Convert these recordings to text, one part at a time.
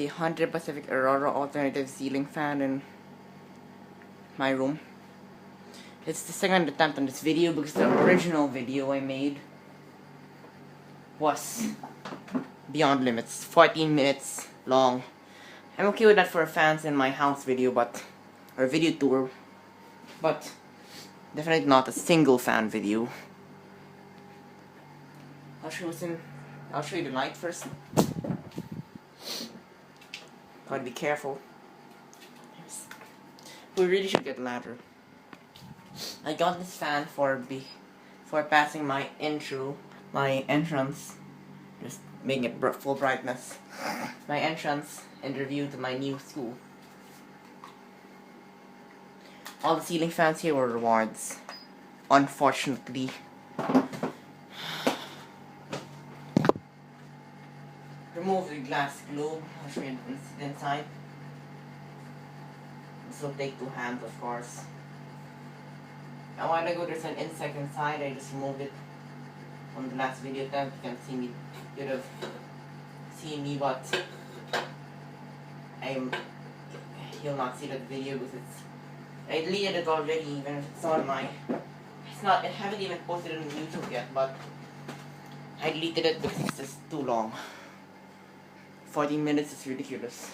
The 100 Pacific Aurora alternative ceiling fan in my room. It's the second attempt on this video because the original video I made was beyond limits, 14 minutes long. I'm okay with that for a fans in my house video, or video tour, but definitely not a single fan video. I'll show you the light first. Gotta be careful. We really should get a ladder. I got this fan for passing my entrance, just making it full brightness. My entrance interview to my new school. All the ceiling fans here were rewards, unfortunately. Remove the glass globe. I'll show you the inside. This will take 2 hands, of course. A while ago there's an insect inside. I just removed it from the last video attempt. You can see me. You'd have seen me, but you'll not see that video because I deleted it already. Even if it's on my, I haven't even posted it on YouTube yet, but I deleted it because it's just too long. 14 minutes is ridiculous.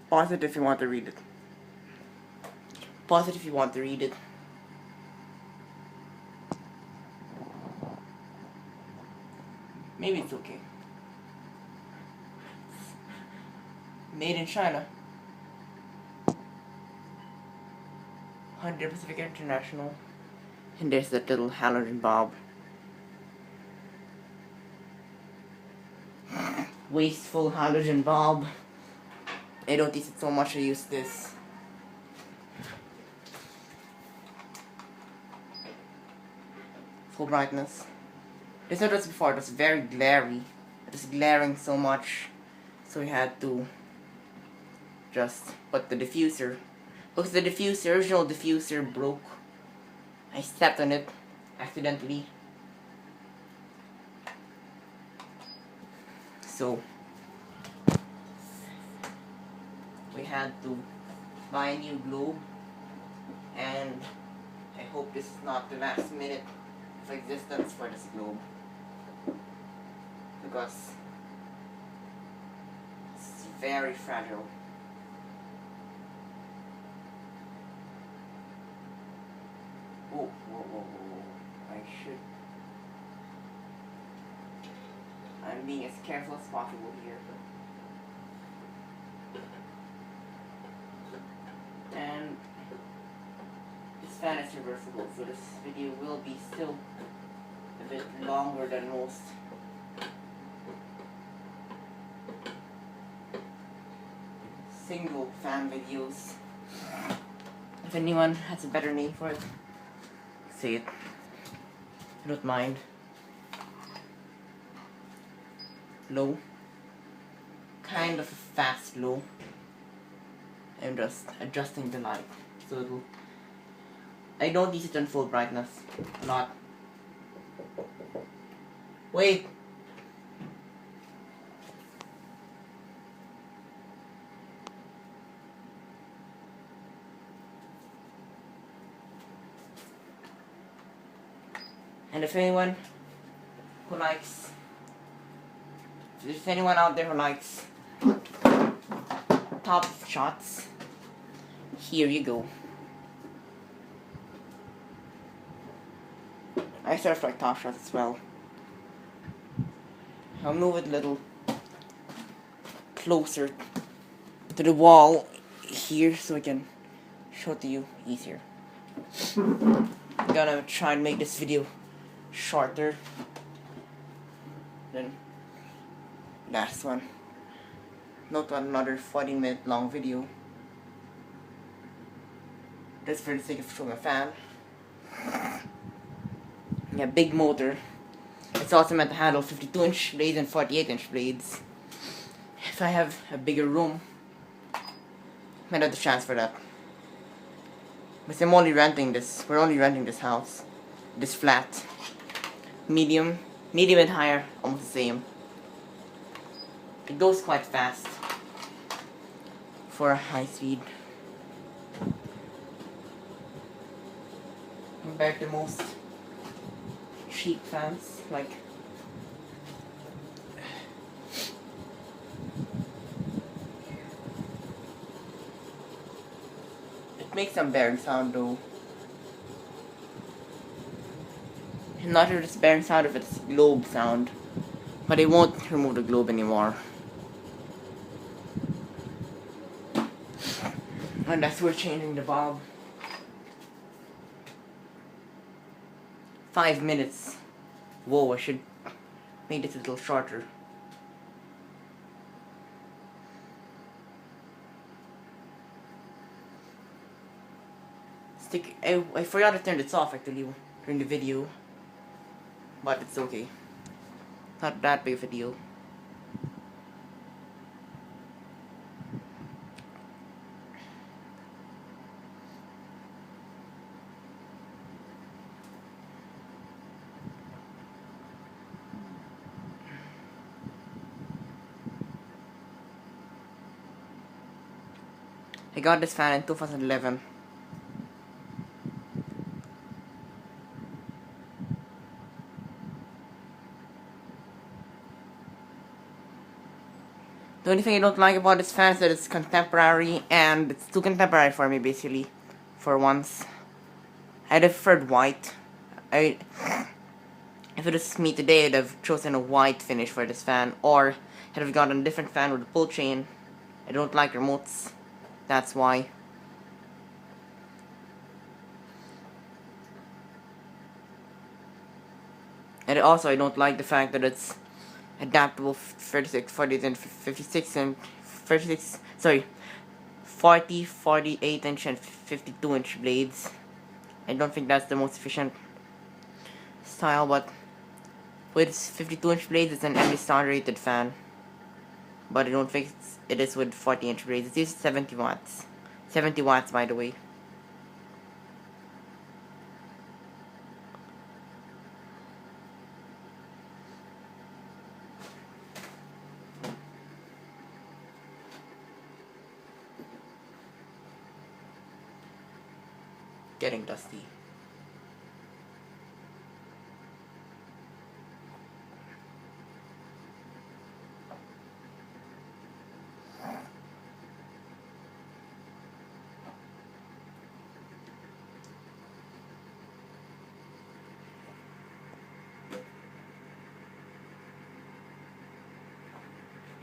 Pause it if you want to read it. Pause it if you want to read it. Maybe it's okay. Made in China. 100 Pacific International. And there's that little halogen bulb. Wasteful halogen bulb. I don't use it so much, I use this. Full brightness. This one was before, it was very glary. It was glaring so much, so we had to just put the diffuser. Because the original diffuser broke. I stepped on it accidentally. So we had to buy a new globe, and I hope this is not the last minute of existence for this globe, because it's very fragile. Whoa. I'm being as careful as possible here. And this fan is reversible, so this video will be still a bit longer than most. Single fan videos. If anyone has a better name for it, say it. I don't mind. Low. Kind of a fast low. I'm just adjusting the light so I don't use it on full brightness a lot. Wait! And if anyone out there who likes top shots, here you go. I sort of like top shots as well. I'll move it a little closer to the wall here so I can show it to you easier. I'm gonna try and make this video shorter than last one. Not another 40-minute long video. Just for the sake of showing a fan. Yeah, big motor. It's also meant to handle 52-inch blades and 48-inch blades. If I have a bigger room, might have the chance for that. But I'm only renting this. We're only renting this house. This flat. Medium and higher, almost the same. It goes quite fast for high speed. Compared to most cheap fans, like it makes some bearing sound though. Not if it's bearing sound, if it's globe sound. But they won't remove the globe anymore. Unless we're changing the bulb. 5 minutes. Whoa, I should make this a little shorter. I forgot to turn this off actually during the video. But it's okay. Not that big of a deal. I got this fan in 2011. The only thing I don't like about this fan is that it's contemporary, and it's too contemporary for me basically. For once. I'd have preferred white. If it was me today, I'd have chosen a white finish for this fan, or I'd have gotten a different fan with a pull chain. I don't like remotes. That's why. And also, I don't like the fact that it's adaptable 36, 40, and 56 and 36. Sorry, 40, 48 inch and 52 inch blades. I don't think that's the most efficient style, but with 52 inch blades, it's an MD standard rated fan. But I don't think it is with 40 inch blades. It uses 70 watts. 70 watts, by the way. Getting dusty.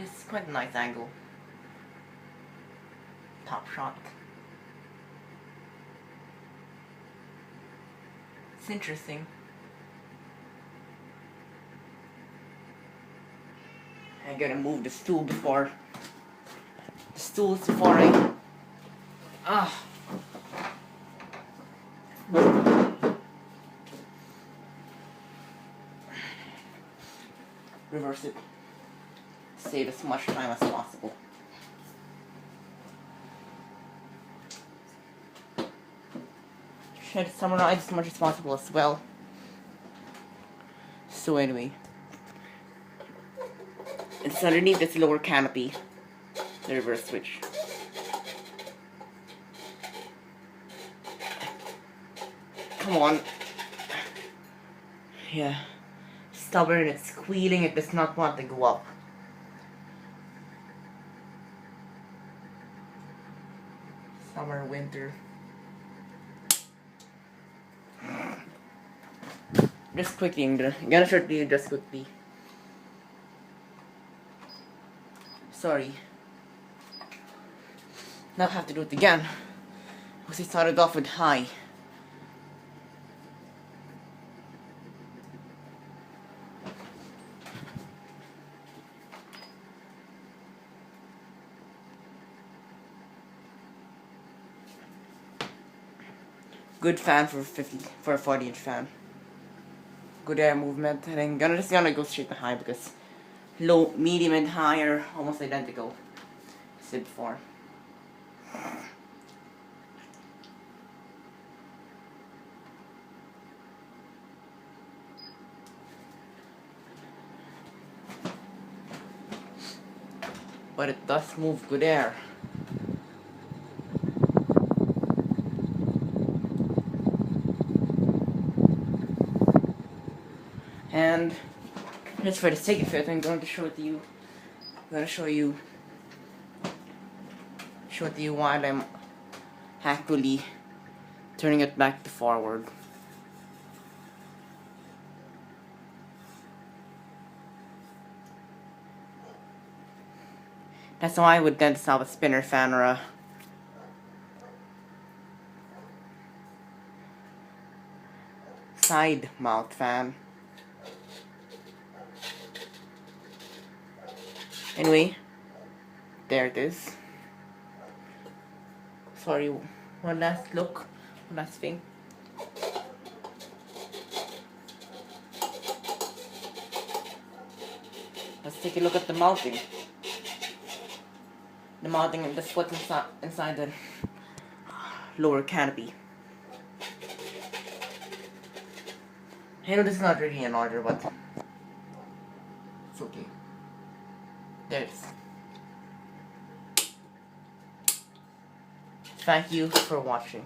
It's quite a nice angle. Top shot. It's interesting. I gotta move the stool before I reverse it. Save as much time as possible. Try to summarize as much as possible as well. So anyway, it's underneath this lower canopy, the reverse switch. Come on. Yeah. Stubborn, it's squealing, it does not want to go up. Summer, winter. Just quickly, I'm gonna show you just quickly. Sorry. Now I have to do it again. Because we started off with high. Good fan for a 40-inch fan. Good air movement, and I'm just gonna go straight to high because low, medium, and high are almost identical. I said before. but it does move good air. And just for the sake of it, I'm going to show it to you. I'm going to show it to you while I'm actually turning it back to forward. That's why I would then have a spinner fan or a side mount fan. Anyway, there it is. Sorry, one last look, one last thing. Let's take a look at the mounting. The mounting and this what's inside the lower canopy. I know this is not really an order, but it's okay. There it is. Thank you for watching.